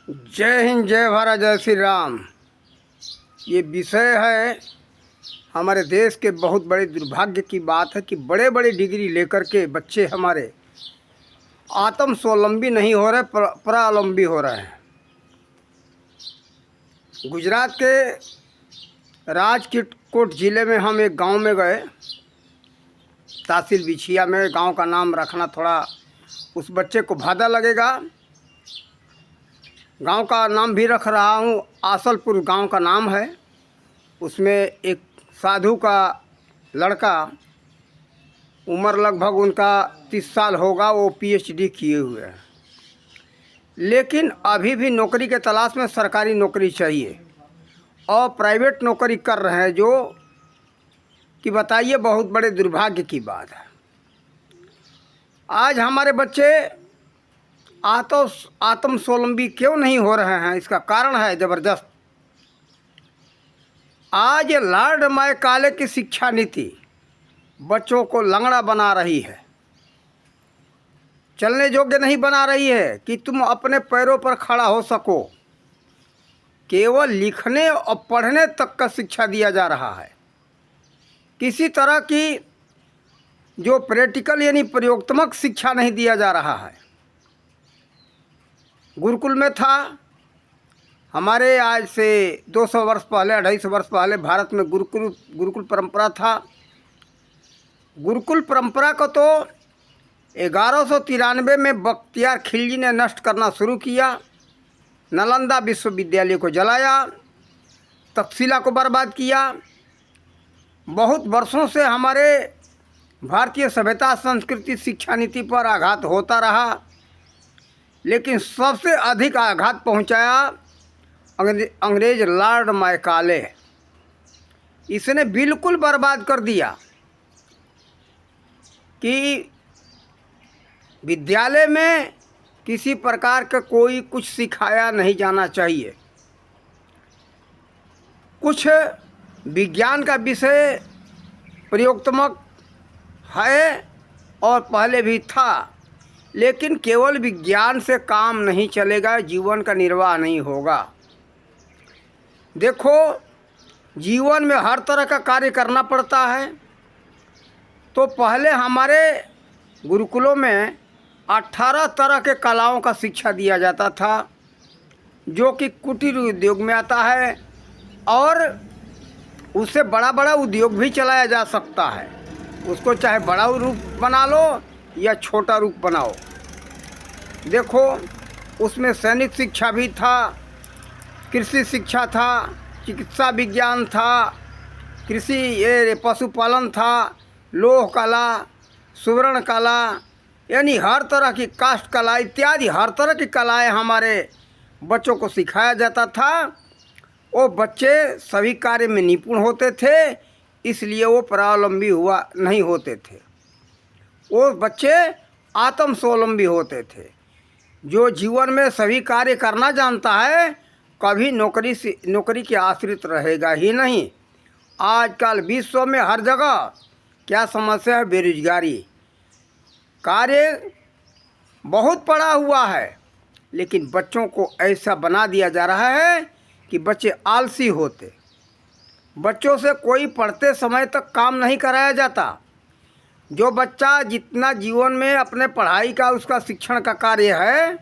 जय हिंद, जय भारत, जय श्री राम। ये विषय है हमारे देश के बहुत बड़े दुर्भाग्य की बात है कि बड़े बड़े डिग्री लेकर के बच्चे हमारे आत्म स्वावलंबी नहीं हो रहे, परावलंबी हो रहे हैं। गुजरात के राजकोट ज़िले में हम एक गांव में गए, तहसील बिछिया में। गांव का नाम रखना थोड़ा उस बच्चे को भादा लगेगा। गांव का नाम भी रख रहा हूं, आसलपुर गांव का नाम है। उसमें एक साधु का लड़का, उम्र लगभग उनका 30 साल होगा, वो पीएचडी किए हुए हैं, लेकिन अभी भी नौकरी के तलाश में, सरकारी नौकरी चाहिए और प्राइवेट नौकरी कर रहे हैं, जो कि बताइए बहुत बड़े दुर्भाग्य की बात है। आज हमारे बच्चे आत्म स्वावलंबी क्यों नहीं हो रहे हैं? इसका कारण है ज़बरदस्त। आज लॉर्ड मैकाले की शिक्षा नीति बच्चों को लंगड़ा बना रही है, चलने योग्य नहीं बना रही है कि तुम अपने पैरों पर खड़ा हो सको। केवल लिखने और पढ़ने तक का शिक्षा दिया जा रहा है। किसी तरह की जो प्रैक्टिकल यानी प्रयोगात्मक शिक्षा नहीं दिया जा रहा है। गुरुकुल में था हमारे, आज से 200 वर्ष पहले, 250 वर्ष पहले भारत में गुरुकुल परंपरा था। गुरुकुल परंपरा को तो 1193 में बख्तियार खिलजी ने नष्ट करना शुरू किया। नालंदा विश्वविद्यालय को जलाया, तक्षशिला को बर्बाद किया। बहुत वर्षों से हमारे भारतीय सभ्यता, संस्कृति, शिक्षा नीति पर आघात होता रहा, लेकिन सबसे अधिक आघात पहुंचाया अंग्रेज लॉर्ड मैकाले। इसने बिल्कुल बर्बाद कर दिया कि विद्यालय में किसी प्रकार का कोई कुछ सिखाया नहीं जाना चाहिए। कुछ विज्ञान का विषय प्रयोगात्मक है और पहले भी था, लेकिन केवल विज्ञान से काम नहीं चलेगा, जीवन का निर्वाह नहीं होगा। देखो, जीवन में हर तरह का कार्य करना पड़ता है। तो पहले हमारे गुरुकुलों में 18 तरह के कलाओं का शिक्षा दिया जाता था, जो कि कुटीर उद्योग में आता है, और उससे बड़ा बड़ा उद्योग भी चलाया जा सकता है। उसको चाहे बड़ा रूप बना लो या छोटा रूप बनाओ। देखो, उसमें सैनिक शिक्षा भी था, कृषि शिक्षा था, चिकित्सा विज्ञान था, कृषि ये पशुपालन था, लोह कला, सुवर्ण कला, यानी हर तरह की काष्ठ कला इत्यादि हर तरह की कलाएं हमारे बच्चों को सिखाया जाता था। वो बच्चे सभी कार्य में निपुण होते थे, इसलिए वो परावलंबी हुआ नहीं होते थे। वो बच्चे आत्म स्वावलंबी होते थे। जो जीवन में सभी कार्य करना जानता है, कभी नौकरी के आश्रित रहेगा ही नहीं। आजकल विश्व में हर जगह क्या समस्या है? बेरोजगारी। कार्य बहुत पड़ा हुआ है, लेकिन बच्चों को ऐसा बना दिया जा रहा है कि बच्चे आलसी होते। बच्चों से कोई पढ़ते समय तक काम नहीं कराया जाता। जो बच्चा जितना जीवन में अपने पढ़ाई का, उसका शिक्षण का कार्य है,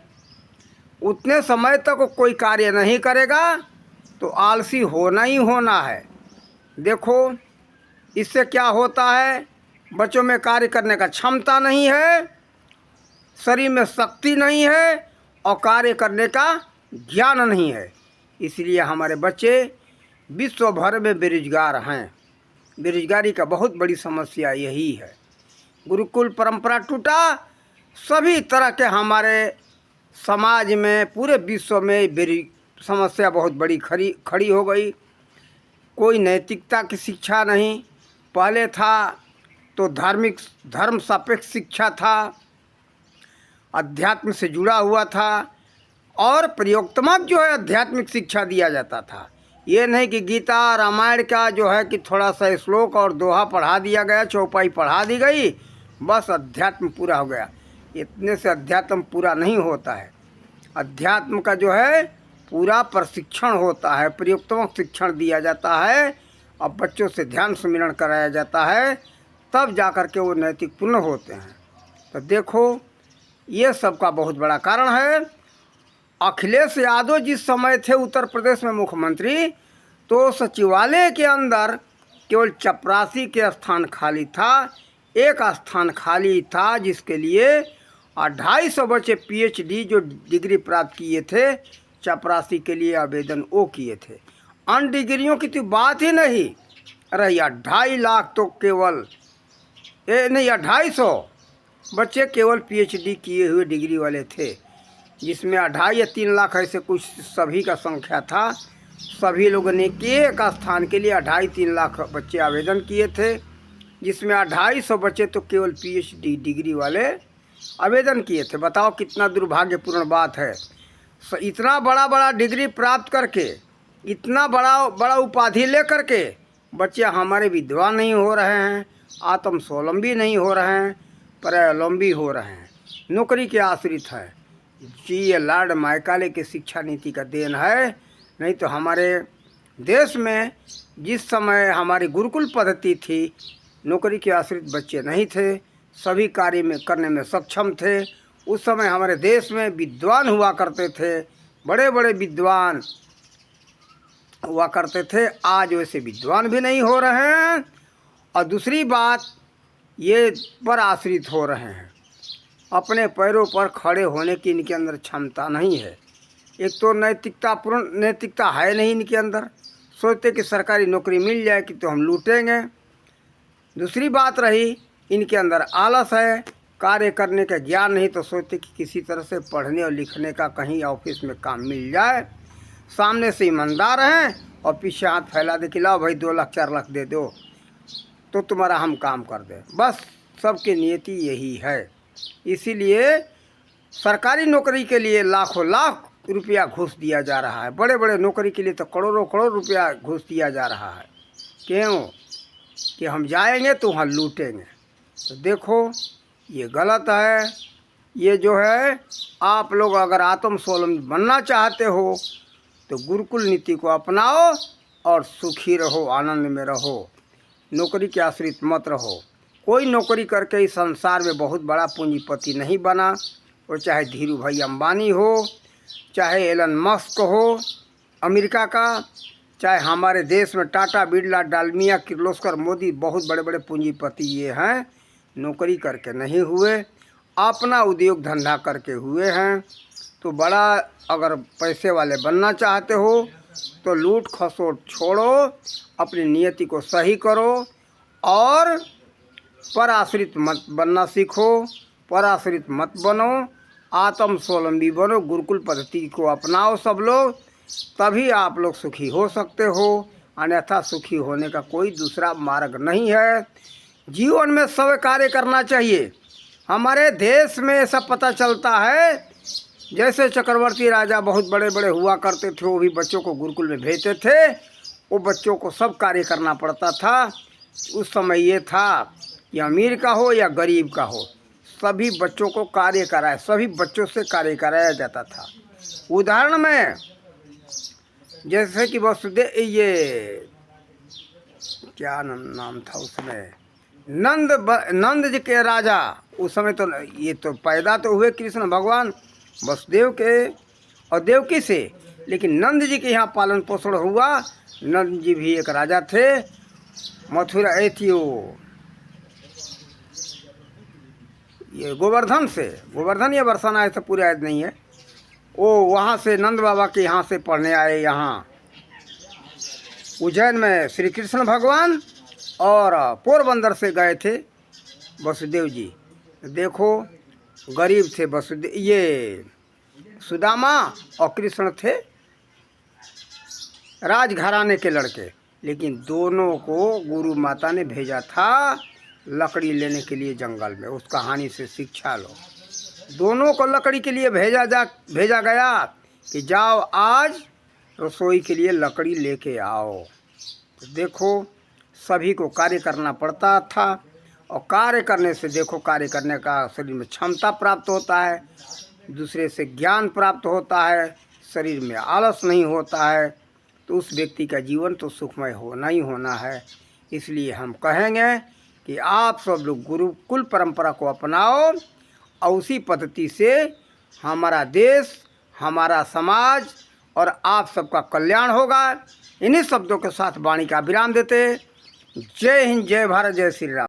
उतने समय तक वो कोई कार्य नहीं करेगा, तो आलसी होना ही होना है। देखो, इससे क्या होता है? बच्चों में कार्य करने का क्षमता नहीं है, शरीर में शक्ति नहीं है और कार्य करने का ज्ञान नहीं है। इसलिए हमारे बच्चे विश्व भर में बेरोजगार हैं। बेरोजगारी का बहुत बड़ी समस्या यही है। गुरुकुल परंपरा टूटा, सभी तरह के हमारे समाज में, पूरे विश्व में समस्या बहुत बड़ी खड़ी हो गई। कोई नैतिकता की शिक्षा नहीं। पहले था तो धर्म सापेक्ष शिक्षा था, अध्यात्म से जुड़ा हुआ था, और प्रयोगात्मक जो है आध्यात्मिक शिक्षा दिया जाता था। ये नहीं कि गीता रामायण का जो है कि थोड़ा सा श्लोक और दोहा पढ़ा दिया गया, चौपाई पढ़ा दी गई, बस अध्यात्म पूरा हो गया। इतने से अध्यात्म पूरा नहीं होता है। अध्यात्म का जो है पूरा प्रशिक्षण होता है, प्रयोगात्मक शिक्षण दिया जाता है और बच्चों से ध्यान सुमिरन कराया जाता है, तब जाकर के वो नैतिक पूर्ण होते हैं। तो देखो ये सब का बहुत बड़ा कारण है। अखिलेश यादव जिस समय थे उत्तर प्रदेश में मुख्यमंत्री, तो सचिवालय के अंदर केवल चपरासी के स्थान खाली था, एक स्थान खाली था जिसके लिए 250 बच्चे पीएचडी जो डिग्री प्राप्त किए थे, चपरासी के लिए आवेदन वो किए थे। अन्य डिग्रियों की तो बात ही नहीं। अरे 2.5 लाख तो केवल नहीं 250 बच्चे केवल पीएचडी किए हुए डिग्री वाले थे, जिसमें 2.5 या 3 लाख ऐसे कुछ सभी का संख्या था। सभी लोगों ने एक स्थान के लिए 2.5-3 लाख बच्चे आवेदन किए थे, जिसमें 250 बच्चे तो केवल पीएचडी डिग्री वाले आवेदन किए थे। बताओ कितना दुर्भाग्यपूर्ण बात है। इतना बड़ा बड़ा डिग्री प्राप्त करके, इतना बड़ा उपाधि ले करके बच्चे हमारे विद्वान नहीं हो रहे हैं, आत्म स्वावलंबी नहीं हो रहे हैं, परावलंबी हो रहे हैं, नौकरी के आश्रित है जी। ये लॉर्ड मैकाले की शिक्षा नीति का देन है। नहीं तो हमारे देश में जिस समय हमारी गुरुकुल पद्धति थी, नौकरी के आश्रित बच्चे नहीं थे, सभी कार्य में करने में सक्षम थे। उस समय हमारे देश में विद्वान हुआ करते थे, बड़े बड़े विद्वान हुआ करते थे। आज वैसे विद्वान भी नहीं हो रहे हैं, और दूसरी बात ये पर आश्रित हो रहे हैं। अपने पैरों पर खड़े होने की इनके अंदर क्षमता नहीं है। एक तो नैतिकता है नहीं इनके अंदर, सोचते कि सरकारी नौकरी मिल जाए कि तो हम लूटेंगे। दूसरी बात रही इनके अंदर आलस है, कार्य करने का ज्ञान नहीं, तो सोचते कि किसी तरह से पढ़ने और लिखने का कहीं ऑफिस में काम मिल जाए। सामने से ईमानदार हैं और पीछे हाथ फैला दे कि लाओ भाई 2 लाख 4 लाख दे दो तो तुम्हारा हम काम कर दें। बस सबकी नियति यही है। इसीलिए सरकारी नौकरी के लिए लाखों लाख रुपया घूस दिया जा रहा है। बड़े बड़े नौकरी के लिए तो करोड़ों करोड़ रुपया घूस दिया जा रहा है। क्यों? कि हम जाएंगे तो वहाँ लूटेंगे। तो देखो ये गलत है। ये जो है, आप लोग अगर आत्म स्वावलंबी बनना चाहते हो तो गुरुकुल नीति को अपनाओ और सुखी रहो, आनंद में रहो, नौकरी के आश्रित मत रहो। कोई नौकरी करके इस संसार में बहुत बड़ा पूंजीपति नहीं बना। वो चाहे धीरू भाई अंबानी हो, चाहे एलन मस्क हो अमेरिका का, चाहे हमारे देश में टाटा, बिरला, डालमिया, किर्लोस्कर, मोदी, बहुत बड़े बड़े पूंजीपति ये हैं। नौकरी करके नहीं हुए, अपना उद्योग धंधा करके हुए हैं। तो बड़ा अगर पैसे वाले बनना चाहते हो तो लूट खसोट छोड़ो, अपनी नियति को सही करो और पर आश्रित मत बनना सीखो, पर आश्रित मत बनो, आत्म स्वावलंबी बनो, गुरुकुल पद्धति को अपनाओ सब लोग, तभी आप लोग सुखी हो सकते हो। अन्यथा सुखी होने का कोई दूसरा मार्ग नहीं है। जीवन में सब कार्य करना चाहिए। हमारे देश में ऐसा पता चलता है, जैसे चक्रवर्ती राजा बहुत बड़े बड़े हुआ करते थे, वो भी बच्चों को गुरुकुल में भेजते थे। वो बच्चों को सब कार्य करना पड़ता था। उस समय ये था कि अमीर का हो या गरीब का हो, सभी बच्चों को कार्य कराए, सभी बच्चों से कार्य कराया जाता था। उदाहरण में जैसे कि वसुदेव, ये क्या नाम था उसमें, नंद जी के राजा, उस समय तो ये तो पैदा तो हुए कृष्ण भगवान वसुदेव के और देवकी से, लेकिन नंद जी के यहाँ पालन पोषण हुआ। नंद जी भी एक राजा थे। मथुरा थी वो ये गोवर्धन या बरसाना ऐसा पूरी याद नहीं है। वो वहाँ से नंद बाबा के यहाँ से पढ़ने आए यहाँ उज्जैन में श्री कृष्ण भगवान, और पोरबंदर से गए थे वसुदेव जी। देखो गरीब थे वसुदेव, ये सुदामा और कृष्ण थे राजघराने के लड़के, लेकिन दोनों को गुरु माता ने भेजा था लकड़ी लेने के लिए जंगल में। उस कहानी से शिक्षा लो। दोनों को लकड़ी के लिए भेजा गया कि जाओ आज रसोई के लिए लकड़ी लेके आओ। तो देखो सभी को कार्य करना पड़ता था, और कार्य करने से देखो कार्य करने का शरीर में क्षमता प्राप्त होता है। दूसरे से ज्ञान प्राप्त होता है, शरीर में आलस नहीं होता है, तो उस व्यक्ति का जीवन तो सुखमय होना ही होना है। इसलिए हम कहेंगे कि आप सब लोग गुरुकुल परंपरा को अपनाओ और उसी पद्धति से हमारा देश, हमारा समाज और आप सबका कल्याण होगा। इन्हीं शब्दों के साथ वाणी का विराम देते। जय हिंद, जय भारत, जय श्री राम।